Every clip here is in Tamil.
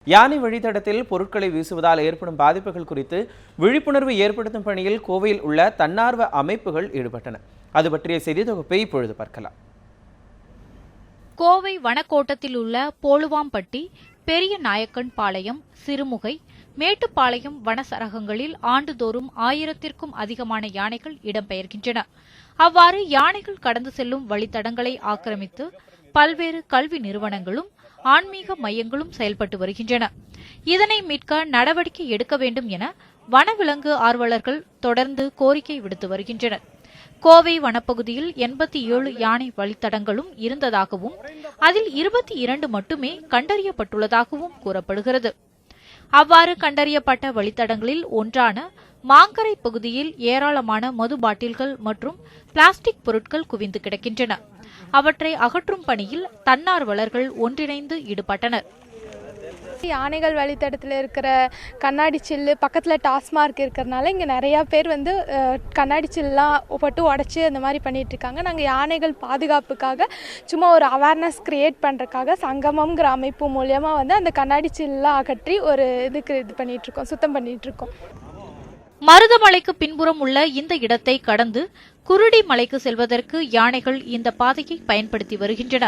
யானை வழித்தடத்தில் பொருட்களை வீசுவதால் ஏற்படும் பாதிப்புகள் குறித்து விழிப்புணர்வு ஏற்படுத்தும் பணியில் கோவையில் உள்ள தன்னார்வ அமைப்புகள் ஈடுபட்டன. அது பற்றிய செய்தி தொகுப்பை இப்பொழுது பார்க்கலாம். கோவை வனக்கோட்டத்தில் உள்ள போலுவாம்பட்டி, பெரிய நாயக்கன் பாளையம், சிறுமுகை, மேட்டுப்பாளையம் வன சரகங்களில் ஆண்டுதோறும் 1000த்திற்கும் அதிகமான யானைகள் இடம்பெயர்கின்றன. அவ்வாறு யானைகள் கடந்து செல்லும் வழித்தடங்களை ஆக்கிரமித்து பல்வேறு கல்வி நிறுவனங்களும் ஆன்மீக மையங்களும் செயல்பட்டு வருகின்றன. இதனை மீட்க நடவடிக்கை எடுக்க வேண்டும் என வனவிலங்கு ஆர்வலர்கள் தொடர்ந்து கோரிக்கை விடுத்து வருகின்றனர். கோவை வனப்பகுதியில் 87 யானை வழித்தடங்களும் இருந்ததாகவும் அதில் 22 மட்டுமே கண்டறியப்பட்டுள்ளதாகவும் கூறப்படுகிறது. அவ்வாறு கண்டறியப்பட்ட வழித்தடங்களில் ஒன்றான மாங்கரை பகுதியில் ஏராளமான மது பாட்டில்கள் மற்றும் பிளாஸ்டிக் பொருட்கள் குவிந்து கிடக்கின்றன. அவற்றை அகற்றும் பணியில் தன்னார்வலர்கள் ஒன்றிணைந்து ஈடுபட்டனர். யானைகள் வழித்தடத்தில் இருக்கிற கண்ணாடி சில்லு பக்கத்தில் டாஸ்மார்க் இருக்கிறதுனால இங்கே நிறையா பேர் கண்ணாடி சில்லாம் போட்டு உடச்சி அந்த மாதிரி பண்ணிட்டு இருக்காங்க. நாங்கள் யானைகள் பாதுகாப்புக்காக சும்மா ஒரு அவேர்னஸ் கிரியேட் பண்ணுறதுக்காக சங்கமம்ங்கிற அமைப்பு மூலியமாக அந்த கண்ணாடி சில்லாம் அகற்றி ஒரு இதுக்கு பண்ணிகிட்ருக்கோம், சுத்தம் பண்ணிகிட்ருக்கோம். மருதமலைக்கு பின்புறம் உள்ள இந்த இடத்தை கடந்து குருடி மலைக்கு செல்வதற்கு யானைகள் இந்த பாதையை பயன்படுத்தி வருகின்றன.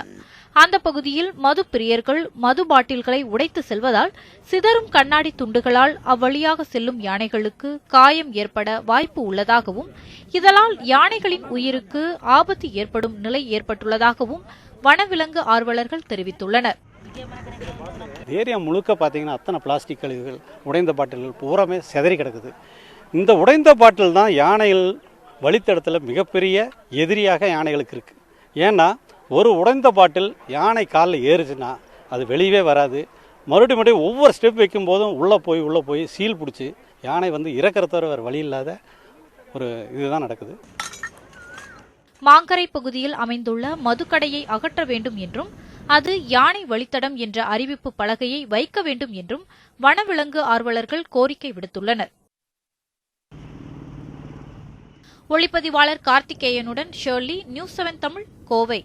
அந்த பகுதியில் மது பிரியர்கள் மது பாட்டில்களை உடைத்து செல்வதால் சிதறும் கண்ணாடி துண்டுகளால் அவ்வழியாக செல்லும் யானைகளுக்கு காயம் ஏற்பட வாய்ப்பு உள்ளதாகவும் இதனால் யானைகளின் உயிருக்கு ஆபத்து ஏற்படும் நிலை ஏற்பட்டுள்ளதாகவும் வனவிலங்கு ஆர்வலர்கள் தெரிவித்துள்ளனர். ஏரியா முழுக்க பார்த்தீங்கன்னா அத்தனை பிளாஸ்டிக் கழிவுகள், உடைந்த பாட்டில்கள் பூராமே சிதறி கிடக்குது. இந்த உடைந்த பாட்டில் தான் யானைகள் வழித்தடத்தில் மிகப்பெரிய எதிரியாக யானைகளுக்கு இருக்குது. ஏன்னா ஒரு உடைந்த பாட்டில் யானை காலில் ஏறுச்சுன்னா அது வெளியவே வராது. மறுபடியும் ஒவ்வொரு ஸ்டெப் வைக்கும் போதும் உள்ளே போய் சீல் பிடிச்சி யானை இறக்கிறத வேறு வழி இல்லாத ஒரு இதுதான் நடக்குது. மாங்கரை பகுதியில் அமைந்துள்ள மதுக்கடையை அகற்ற வேண்டும் என்றும் அது யானை வழித்தடம் என்ற அறிவிப்பு பலகையை வைக்க வேண்டும் என்றும் வனவிலங்கு ஆர்வலர்கள் கோரிக்கை விடுத்துள்ளனர். ஒளிப்பதிவாளர் கார்த்திகேயனுடன் ஷர்லி, நியூஸ் 7 தமிழ், கோவை.